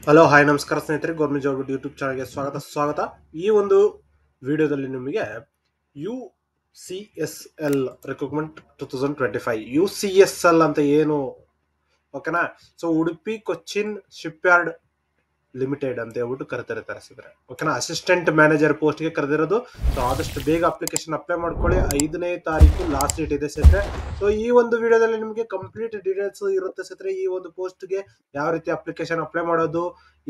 Hello hi ನಮಸ್ಕಾರ ಸ್ನೇಹಿತರೆ, government job YouTube ಚಾನಲ್ಗೆ ಸ್ವಾಗತ. ಈ ಒಂದು ವಿಡಿಯೋದಲ್ಲಿ ನಿಮಗೆ UCSL ರಿಕ್ರೂಟ್ಮೆಂಟ್ 2025 UCSL ಅಂತ ಏನು, ಓಕೆನಾ. So Udupi Cochin ship yard limited ಅಂತ ಹೇಳ್ಬಿಟ್ಟು ಕರೆದಿರ್ತಾರೆ. ಓಕೆನಾ, ಅಸಿಸ್ಟೆಂಟ್ ಮ್ಯಾನೇಜರ್ ಪೋಸ್ಟ್ ಗೆ ಕರೆದಿರೋದು. ಸೊ ಆದಷ್ಟು ಬೇಗ ಅಪ್ಲಿಕೇಶನ್ ಅಪ್ಲೈ ಮಾಡ್ಕೊಳ್ಳಿ. 5ನೇ ತಾರೀಕು ಲಾಸ್ಟ್ ಡೇಟ್ ಇದೆ ಸ್ನೇಹಿತರೆ. ಸೊ ಈ ಒಂದು ವಿಡಿಯೋದಲ್ಲಿ ನಿಮಗೆ ಕಂಪ್ಲೀಟ್ ಡೀಟೇಲ್ಸ್ ಇರುತ್ತೆ ಸ್ನೇಹಿತರೆ. ಈ ಒಂದು ಪೋಸ್ಟ್ ಗೆ ಯಾವ ರೀತಿ ಅಪ್ಲಿಕೇಶನ್ ಅಪ್ಲೈ ಮಾಡೋದು,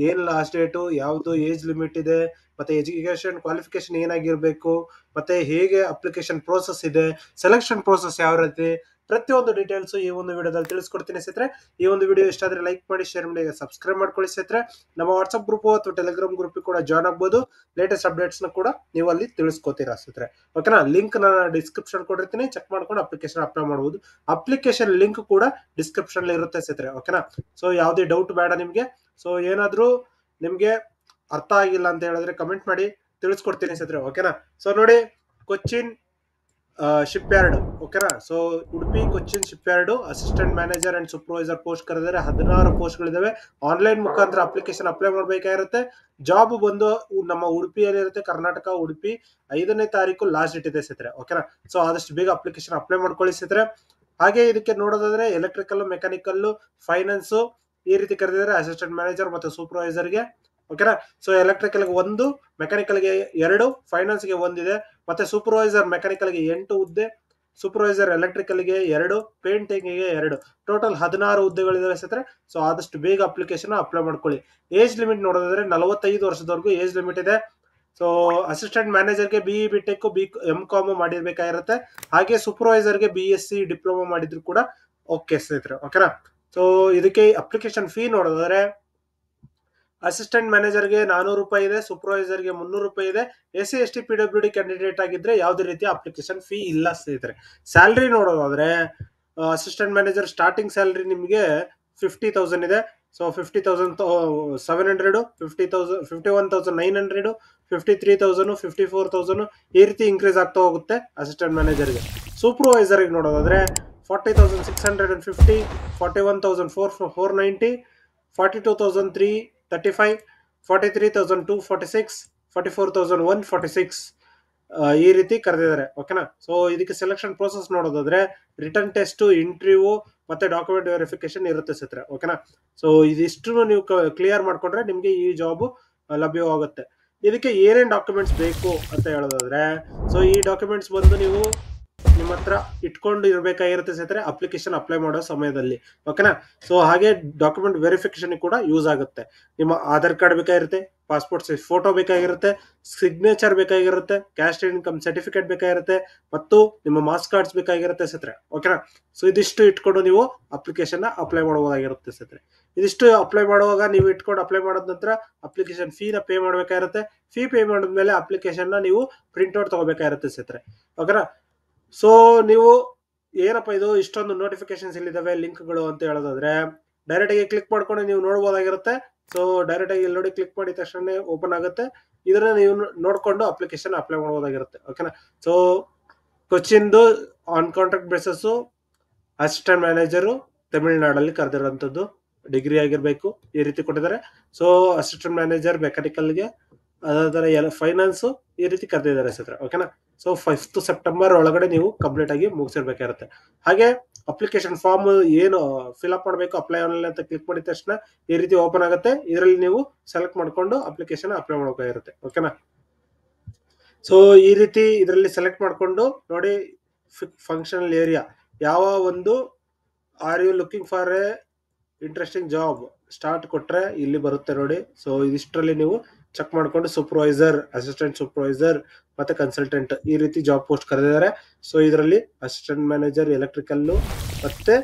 ಏನ್ ಲಾಸ್ಟ್ ಡೇಟು, ಯಾವ್ದು ಏಜ್ ಲಿಮಿಟ್ ಇದೆ, ಮತ್ತೆ ಎಜುಕೇಶನ್ ಕ್ವಾಲಿಫಿಕೇಶನ್ ಏನಾಗಿರ್ಬೇಕು, ಮತ್ತೆ ಹೇಗೆ ಅಪ್ಲಿಕೇಶನ್ ಪ್ರೋಸೆಸ್ ಇದೆ, ಸೆಲೆಕ್ಷನ್ ಪ್ರೋಸೆಸ್ ಯಾವ ರೀತಿ, ಪ್ರತಿಯೊಂದು ಡೀಟೇಲ್ಸ್ ಈ ಒಂದು ವಿಡಿಯೋದಲ್ಲಿ ತಿಳಿಸ್ಕೊಡ್ತೀನಿ ಸ್ನೇಹಿತರೆ. ಈ ಒಂದು ವಿಡಿಯೋ ಇಷ್ಟ ಆದ್ರೆ ಲೈಕ್ ಮಾಡಿ, ಶೇರ್ ಮಾಡಿ, ಸಬ್ಸ್ಕ್ರೈಬ್ ಮಾಡ್ಕೊಳ್ಳಿ ಸ್ನೇಹಿತರೆ. ನಮ್ಮ ವಾಟ್ಸ್ಆಪ್ ಗ್ರೂಪ್ ಅಥವಾ ಟೆಲಿಗ್ರಾಮ್ ಗ್ರೂಪ್ ಕೂಡ ಜಾಯ್ನ್ ಆಗ್ಬೋದು. ಲೇಟೆಸ್ಟ್ ಅಪ್ಡೇಟ್ಸ್ ನ ಕೂಡ ನೀವು ಅಲ್ಲಿ ತಿಳಿಸ್ಕೋತೀರಾ ಸ್ನೇಹಿತರೆ. ಓಕೆನಾ, ಲಿಂಕ್ ನಾನು ಡಿಸ್ಕ್ರಿಪ್ಷನ್ ಕೊಟ್ಟಿರ್ತೀನಿ, ಚೆಕ್ ಮಾಡ್ಕೊಂಡು ಅಪ್ಲಿಕೇಶನ್ ಅಪ್ಲೈ ಮಾಡಬಹುದು. ಅಪ್ಲಿಕೇಶನ್ ಲಿಂಕ್ ಕೂಡ ಡಿಸ್ಕ್ರಿಪ್ಷನ್ ಇರುತ್ತೆ ಸ್ನೇಹಿತರೆ. ಓಕೆನಾ, ಸೊ ಯಾವುದೇ ಡೌಟ್ ಬೇಡ ನಿಮ್ಗೆ. ಸೊ ಏನಾದ್ರೂ ನಿಮ್ಗೆ ಅರ್ಥ ಆಗಿಲ್ಲ ಅಂತ ಹೇಳಿದ್ರೆ ಕಮೆಂಟ್ ಮಾಡಿ, ತಿಳಿಸ್ಕೊಡ್ತೀನಿ ಸ್ನೇಹಿತರೆ. ಓಕೆನಾ, ಸೊ ನೋಡಿ, ಕೊಚ್ಚಿನ್ ಶಿಪ್ ಯಾರ್ಡ್, ಓಕೆನಾ. So Udupi Cochin ship yard assistant manager and supervisor post ಕರೆದರೆ 16 ಪೋಸ್ಟ್ ಗಳಿದಾವೆ. ಆನ್ಲೈನ್ ಮುಖಾಂತರ ಅಪ್ಲಿಕೇಶನ್ ಅಪ್ಲೈ ಮಾಡಬೇಕಾಗಿರುತ್ತೆ. ಜಾಬ್ ಬಂದು ನಮ್ಮ ಉಡುಪಿಯಲ್ಲಿ ಇರುತ್ತೆ, ಕರ್ನಾಟಕ ಉಡುಪಿ. 5ನೇ ತಾರೀಕು ಲಾಸ್ಟ್ ಡೇಟ್ ಇದೆ ಸ್ನೇಹಿತರೆ. ಓಕೆನಾ, ಸೊ ಆದಷ್ಟು ಬೇಗ ಅಪ್ಲಿಕೇಶನ್ ಅಪ್ಲೈ ಮಾಡ್ಕೊಳ್ಳಿ ಸ್ನೇಹಿತರೆ. ಹಾಗೆ ಇದಕ್ಕೆ ನೋಡೋದಾದ್ರೆ ಎಲೆಕ್ಟ್ರಿಕಲ್, ಮೆಕ್ಯಾನಿಕಲ್, ಫೈನಾನ್ಸ್ ಈ ರೀತಿ ಕರೆದಿದ್ದಾರೆ ಅಸಿಸ್ಟೆಂಟ್ ಮ್ಯಾನೇಜರ್ ಮತ್ತು ಸೂಪರ್ವೈಸರ್ಗೆ. ಓಕೆನಾ, ಸೊ ಎಲೆಕ್ಟ್ರಿಕಲ್ ಗೆ 1, ಮೆಕ್ಯಾನಿಕಲ್ ಗೆ 2, ಫೈನಾನ್ಸ್ ಗೆ 1 ಇದೆ. ಮತ್ತೆ ಸೂಪರ್ವೈಸರ್ ಮೆಕ್ಯಾನಿಕಲ್ ಗೆ 8 ಹುದ್ದೆ, ಸೂಪರ್ವೈಸರ್ ಎಲೆಕ್ಟ್ರಿಕಲ್ ಗೆ 2, ಪೇಂಟಿಂಗ್ ಗೆ 2, ಟೋಟಲ್ 16 ಹುದ್ದೆಗಳಿದಾವೆ ಸ್ನೇಹಿತರೆ. ಸೊ ಆದಷ್ಟು ಬೇಗ ಅಪ್ಲಿಕೇಶನ್ ಅಪ್ಲೈ ಮಾಡ್ಕೊಳ್ಳಿ. ಏಜ್ ಲಿಮಿಟ್ ನೋಡೋದಾದ್ರೆ 45 ವರ್ಷದವರೆಗೂ ಏಜ್ ಲಿಮಿಟ್ ಇದೆ. ಸೊ ಅಸಿಸ್ಟೆಂಟ್ ಮ್ಯಾನೇಜರ್ಗೆ BE BTech MCom ಮಾಡಿರ್ಬೇಕಾಗಿರುತ್ತೆ. ಹಾಗೆ ಸೂಪರ್ವೈಸರ್ಗೆ BSc ಡಿಪ್ಲೊಮಾ ಮಾಡಿದ್ರು ಕೂಡ ಓಕೆ ಸ್ನೇಹಿತರೆ. ಓಕೆನಾ, ಸೊ ಇದಕ್ಕೆ ಅಪ್ಲಿಕೇಶನ್ ಫೀ ನೋಡೋದಾದ್ರೆ ಅಸಿಸ್ಟೆಂಟ್ ಮ್ಯಾನೇಜರ್ಗೆ 400 ರೂಪಾಯಿ ಇದೆ, ಸೂಪರ್ವೈಸರ್ಗೆ 300 ರೂಪಾಯಿ ಇದೆ. SC ST PWD ಕ್ಯಾಂಡಿಡೇಟ್ ಆಗಿದ್ರೆ ಯಾವುದೇ ರೀತಿಯ ಅಪ್ಲಿಕೇಶನ್ ಫೀ ಇಲ್ಲ ಸ್ನೇಹಿತರೆ. ಸ್ಯಾಲರಿ ನೋಡೋದಾದ್ರೆ ಅಸಿಸ್ಟೆಂಟ್ ಮ್ಯಾನೇಜರ್ ಸ್ಟಾರ್ಟಿಂಗ್ ಸ್ಯಾಲರಿ ನಿಮಗೆ 50,000 ಇದೆ. ಸೊ 50,700, 50,000, 51,900, 53,000, 54,000 ಈ ರೀತಿ ಇನ್ಕ್ರೀಸ್ ಆಗ್ತಾ ಹೋಗುತ್ತೆ ಅಸಿಸ್ಟೆಂಟ್ ಮ್ಯಾನೇಜರ್ಗೆ. ಸೂಪರ್ವೈಸರ್ಗೆ ನೋಡೋದಾದ್ರೆ 40,650, 41,490, 42,335, 43,246, 44,146 ಈ ರೀತಿ ಕರೆದಿದ್ದಾರೆ. ಓಕೆನಾ, ಸೊ ಇದಕ್ಕೆ ಸೆಲೆಕ್ಷನ್ ಪ್ರೋಸೆಸ್ ನೋಡೋದಾದ್ರೆ ರಿಟರ್ನ್ ಟೆಸ್ಟ್, ಇಂಟರ್ವ್ಯೂ ಮತ್ತೆ ಡಾಕ್ಯುಮೆಂಟ್ ವೆರಿಫಿಕೇಶನ್ ಇರುತ್ತೆ ಸ್ನೇಹಿತರೆ. ಓಕೆನಾ, ಸೊ ಇದಿಷ್ಟು ನೀವು ಕ್ಲಿಯರ್ ಮಾಡ್ಕೊಂಡ್ರೆ ನಿಮ್ಗೆ ಈ ಜಾಬ್ ಲಭ್ಯವಾಗುತ್ತೆ. ಇದಕ್ಕೆ ಏನೇನ್ ಡಾಕ್ಯುಮೆಂಟ್ಸ್ ಬೇಕು ಅಂತ ಹೇಳೋದಾದ್ರೆ, ಸೊ ಈ ಡಾಕ್ಯುಮೆಂಟ್ಸ್ ಬಂದು ನೀವು ನಿಮ್ಮ ಹತ್ರ ಇಟ್ಕೊಂಡು ಇರಬೇಕಾಗಿರುತ್ತೆ ಸ್ನೇಹಿತರೆ ಅಪ್ಲಿಕೇಶನ್ ಅಪ್ಲೈ ಮಾಡೋ ಸಮಯದಲ್ಲಿ. ಓಕೆನಾ, ಸೊ ಹಾಗೆ ಡಾಕ್ಯುಮೆಂಟ್ ವೆರಿಫಿಕೇಶನ್ ಕೂಡ ಯೂಸ್ ಆಗುತ್ತೆ. ನಿಮ್ಮ ಆಧಾರ್ ಕಾರ್ಡ್ ಬೇಕಾಗಿರುತ್ತೆ, ಪಾಸ್ಪೋರ್ಟ್ ಸೈಜ್ ಫೋಟೋ ಬೇಕಾಗಿರುತ್ತೆ, ಸಿಗ್ನೇಚರ್ ಬೇಕಾಗಿರುತ್ತೆ, ಕ್ಯಾಸ್ಟ್ ಇನ್ಕಮ್ ಸರ್ಟಿಫಿಕೇಟ್ ಬೇಕಾಗಿರುತ್ತೆ, ಮತ್ತು ನಿಮ್ಮ ಮಾರ್ಕ್ಸ್ ಕಾರ್ಡ್ಸ್ ಬೇಕಾಗಿರುತ್ತೆ ಸ್ನೇಹಿತರೆ. ಓಕೆನಾ, ಸೊ ಇದಿಷ್ಟು ಇಟ್ಕೊಂಡು ನೀವು ಅಪ್ಲಿಕೇಶನ್ ಅಪ್ಲೈ ಮಾಡಬಹುದಾಗಿರುತ್ತೆ ಸ್ನೇಹಿತರೆ. ಇದಿಷ್ಟು ಅಪ್ಲೈ ಮಾಡುವಾಗ ನೀವು ಇಟ್ಕೊಂಡು ಅಪ್ಲೈ ಮಾಡಿದ ನಂತರ ಅಪ್ಲಿಕೇಶನ್ ಫೀನ ಪೇ ಮಾಡಬೇಕಾಗಿರುತ್ತೆ. ಫೀ ಪೇ ಮಾಡಿದ್ಮೇಲೆ ಅಪ್ಲಿಕೇಶನ್ ನೀವು ಪ್ರಿಂಟ್ಔಟ್ ತಗೋಬೇಕಾಗಿರುತ್ತೆ ಸ್ನೇಹಿತರೆ. ಓಕೆನಾ, ಸೊ ನೀವು ಏನಪ್ಪ ಇದು ಇಷ್ಟೊಂದು ನೋಟಿಫಿಕೇಶನ್ಸ್ ಇಲ್ಲಿದಾವೆ, ಲಿಂಕ್ಗಳು ಅಂತ ಹೇಳೋದಾದ್ರೆ ಡೈರೆಕ್ಟ್ ಆಗಿ ಕ್ಲಿಕ್ ಮಾಡ್ಕೊಂಡು ನೀವು ನೋಡಬಹುದಾಗಿರುತ್ತೆ. ಸೊ ಡೈರೆಕ್ಟ್ ಆಗಿ ಇಲ್ಲಿ ನೋಡಿ, ಕ್ಲಿಕ್ ಮಾಡಿದ ತಕ್ಷಣ ಓಪನ್ ಆಗುತ್ತೆ. ಇದನ್ನ ನೀವು ನೋಡ್ಕೊಂಡು ಅಪ್ಲಿಕೇಶನ್ ಅಪ್ಲೈ ಮಾಡಬಹುದಾಗಿರುತ್ತೆ. ಓಕೆನಾ, ಸೊ ಕೊಚ್ಚಿನ್ದು on contract basis assistant manager ತಮಿಳುನಾಡಲ್ಲಿ ಕರೆದಿರೋಂಥದ್ದು, ಡಿಗ್ರಿ ಆಗಿರ್ಬೇಕು ಈ ರೀತಿ ಕೊಟ್ಟಿದ್ದಾರೆ. ಸೊ ಅಸಿಸ್ಟೆಂಟ್ ಮ್ಯಾನೇಜರ್ ಮೆಕ್ಯಾನಿಕಲ್ಗೆ, ಅದಾದ ಫೈನಾನ್ಸ್ ಈ ರೀತಿ ಕರೆದಿದ್ದಾರೆ ಸ್ನೇಹಿತರೆ. ಓಕೆನಾ, ಸೊ 5th ಸೆಪ್ಟೆಂಬರ್ ಒಳಗಡೆ ನೀವು ಕಂಪ್ಲೀಟ್ ಆಗಿ ಮುಗಿಸಿರ್ಬೇಕಾಗಿರುತ್ತೆ. ಹಾಗೆ ಅಪ್ಲಿಕೇಶನ್ ಫಾರ್ಮ್ ಏನು ಫಿಲ್ಅಪ್ ಮಾಡಬೇಕು, ಅಪ್ಲೈ ಆನ್ಲೈನ್ ಅಂತ ಕ್ಲಿಕ್ ಮಾಡಿದ ತಕ್ಷಣ ಈ ರೀತಿ ಓಪನ್ ಆಗುತ್ತೆ. ಇದರಲ್ಲಿ ನೀವು ಸೆಲೆಕ್ಟ್ ಮಾಡ್ಕೊಂಡು ಅಪ್ಲಿಕೇಶನ್ ಅಪ್ಲೈ ಮಾಡಬೇಕಾಗಿರುತ್ತೆ. ಓಕೆನಾ, ಸೊ ಈ ರೀತಿ ಇದರಲ್ಲಿ ಸೆಲೆಕ್ಟ್ ಮಾಡ್ಕೊಂಡು ನೋಡಿ, ಫಂಕ್ಷನಲ್ ಏರಿಯಾ ಯಾವ ಒಂದು, are you looking for a interesting job, start ಕೊಟ್ರೆ ಇಲ್ಲಿ ಬರುತ್ತೆ ನೋಡಿ. ಸೊ ಇದಿಷ್ಟರಲ್ಲಿ ನೀವು ಚೆಕ್ ಮಾಡ್ಕೊಂಡು ಸೂಪರ್ವೈಸರ್, ಅಸಿಸ್ಟೆಂಟ್ ಸೂಪರ್ವೈಸರ್ ಮತ್ತೆ ಕನ್ಸಲ್ಟೆಂಟ್ ಈ ರೀತಿ ಜಾಬ್ ಪೋಸ್ಟ್ ಕರೆದಿದ್ದಾರೆ. ಸೊ ಇದರಲ್ಲಿ ಅಸಿಸ್ಟೆಂಟ್ ಮ್ಯಾನೇಜರ್ ಎಲೆಕ್ಟ್ರಿಕಲ್ ಮತ್ತೆ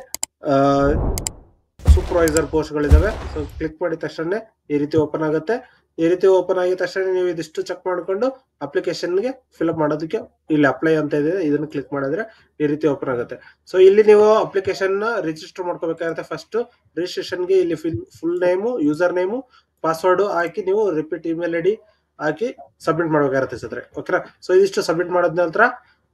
ಸೂಪರ್ವೈಸರ್ ಪೋಸ್ಟ್ಗಳಿದಾವೆ. ಸೊ ಕ್ಲಿಕ್ ಮಾಡಿದ ತಕ್ಷಣ ಈ ರೀತಿ ಓಪನ್ ಆಗುತ್ತೆ. ಈ ರೀತಿ ಓಪನ್ ಆಗಿದ ತಕ್ಷಣ ನೀವು ಇದಿಷ್ಟು ಚೆಕ್ ಮಾಡ್ಕೊಂಡು ಅಪ್ಲಿಕೇಶನ್ಗೆ ಫಿಲ್ಅಪ್ ಮಾಡೋದಕ್ಕೆ ಇಲ್ಲಿ ಅಪ್ಲೈ ಅಂತ ಇದೆ, ಇದನ್ನು ಕ್ಲಿಕ್ ಮಾಡಿದ್ರೆ ಈ ರೀತಿ ಓಪನ್ ಆಗುತ್ತೆ. ಸೊ ಇಲ್ಲಿ ನೀವು ಅಪ್ಲಿಕೇಶನ್ ರಿಜಿಸ್ಟರ್ ಮಾಡ್ಕೋಬೇಕಾಗುತ್ತೆ. ಫಸ್ಟ್ ರಿಜಿಸ್ಟ್ರೇಷನ್ಗೆ ಇಲ್ಲಿ full name, user name, password ಹಾಕಿ ನೀವು ರಿಪೀಟ್ ಇಮೇಲ್ ಐಡಿ ಹಾಕಿ ಸಬ್ಮಿಟ್ ಮಾಡಬೇಕಾಗುತ್ತೆ ಸ್ನೇಹಿತರೆ. ಓಕೆನಾ, ಸೊ ಇದಿಷ್ಟು ಸಬ್ಮಿಟ್ ಮಾಡಿದ ನಂತರ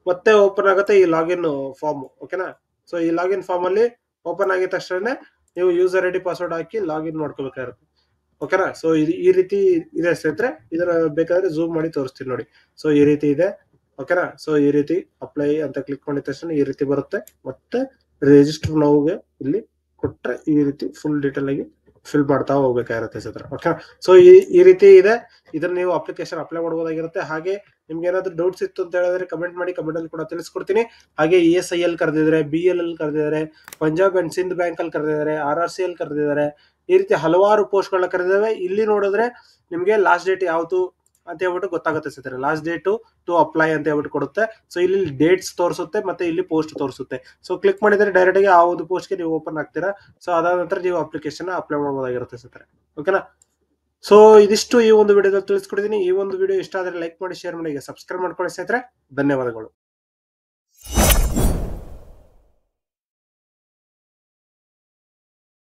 ಮತ್ತೆ ಓಪನ್ ಆಗುತ್ತೆ ಈ ಲಾಗಿನ್ ಫಾರ್ಮ್. ಓಕೆನಾ, ಸೊ ಈ ಲಾಗಿನ್ ಫಾರ್ಮ್ ಅಲ್ಲಿ ಓಪನ್ ಆಗಿದ ತಕ್ಷಣ ನೀವು ಯೂಸರ್ ಐಡಿ ಪಾಸ್ವರ್ಡ್ ಹಾಕಿ ಲಾಗಿನ್ ಮಾಡ್ಕೋಬೇಕಾಗುತ್ತೆ. ಓಕೆನಾ. ಸೊ ಈ ರೀತಿ ಇದೆ ಸ್ನೇಹಿತರೆ. ಇದರ ಬೇಕಾದ್ರೆ ಝೂಮ್ ಮಾಡಿ ತೋರಿಸ್ತೀನಿ ನೋಡಿ. ಸೊ ಈ ರೀತಿ ಇದೆ, ಓಕೆನಾ. ಸೊ ಈ ರೀತಿ ಅಪ್ಲೈ ಅಂತ ಕ್ಲಿಕ್ ಮಾಡಿದ ತಕ್ಷಣ ಈ ರೀತಿ ಬರುತ್ತೆ. ಮತ್ತೆ ರಿಜಿಸ್ಟರ್ ನೌಗೆ ಇಲ್ಲಿ ಕೊಟ್ರೆ ಈ ರೀತಿ ಫುಲ್ ಡೀಟೇಲ್ ಆಗಿ ಫಿಲ್ ಮಾಡ್ತಾ ಹೋಗ್ಬೇಕಾಗಿರುತ್ತೆ ಸ್ನೇಹಿತರೆ, ಓಕೆನಾ. ಸೊ ಈ ರೀತಿ ಇದೆ. ಇದನ್ನ ನೀವು ಅಪ್ಲಿಕೇಶನ್ ಅಪ್ಲೈ ಮಾಡಬಹುದಾಗಿರುತ್ತೆ. ಹಾಗೆ ನಿಮ್ಗೆ ಏನಾದ್ರು ಡೌಟ್ಸ್ ಇತ್ತು ಅಂತ ಹೇಳಿದ್ರೆ ಕಮೆಂಟ್ ಮಾಡಿ, ಕಮೆಂಟ್ ಅಲ್ಲಿ ಕೂಡ ತಿಳಿಸ್ಕೊಡ್ತೀನಿ. ಹಾಗೆ ESIL ಕರೆದಿದ್ದಾರೆ, BLL ಕರೆದಿದ್ದಾರೆ, ಪಂಜಾಬ್ ಅಂಡ್ ಸಿಂಧ್ ಬ್ಯಾಂಕ್ ಅಲ್ಲಿ ಕರೆದಿದ್ದಾರೆ, RRCL ಕರೆದಿದ್ದಾರೆ. ಈ ರೀತಿ ಹಲವಾರು ಪೋಸ್ಟ್ ಗಳನ್ನ ಕರೆದಿದ್ದಾವೆ. ಇಲ್ಲಿ ನೋಡಿದ್ರೆ ನಿಮ್ಗೆ ಲಾಸ್ಟ್ ಡೇಟ್ ಯಾವ್ದು ಅಂತ ಹೇಳ್ಬಿಟ್ಟು ಗೊತ್ತಾಗುತ್ತೆ ಸ್ನೇಹಿತರೆ. ಲಾಸ್ಟ್ ಡೇಟ್ ಟು ಅಪ್ಲೈ ಅಂತ ಹೇಳ್ಬಿಟ್ಟು ಕೊಡುತ್ತೆ. ಸೊ ಇಲ್ಲಿ ಡೇಟ್ಸ್ ತೋರಿಸುತ್ತೆ, ಮತ್ತೆ ಇಲ್ಲಿ ಪೋಸ್ಟ್ ತೋರಿಸುತ್ತೆ. ಸೊ ಕ್ಲಿಕ್ ಮಾಡಿದ್ರೆ ಡೈರೆಕ್ಟ್ ಆಗಿ ಆ ಒಂದು ಪೋಸ್ಟ್ಗೆ ನೀವು ಓಪನ್ ಆಗ್ತೀರಾ. ಸೊ ಅದಾದ ನಂತರ ನೀವು ಅಪ್ಲಿಕೇಶನ್ ಅಪ್ಲೈ ಮಾಡಬಹುದಾಗಿರುತ್ತೆ ಸ್ನೇಹಿತರೆ, ಓಕೆನಾ. ಸೊ ಇದಿಷ್ಟು ಈ ಒಂದು ವಿಡಿಯೋದಲ್ಲಿ ತಿಳಿಸ್ಕೊಡಿದ್ದೀನಿ. ಈ ಒಂದು ವಿಡಿಯೋ ಇಷ್ಟ ಆದರೆ ಲೈಕ್ ಮಾಡಿ, ಶೇರ್ ಮಾಡಿ, ಸಬ್ಸ್ಕ್ರೈಬ್ ಮಾಡ್ಕೊಳ್ಳಿ ಸ್ನೇಹಿತರೆ. ಧನ್ಯವಾದಗಳು.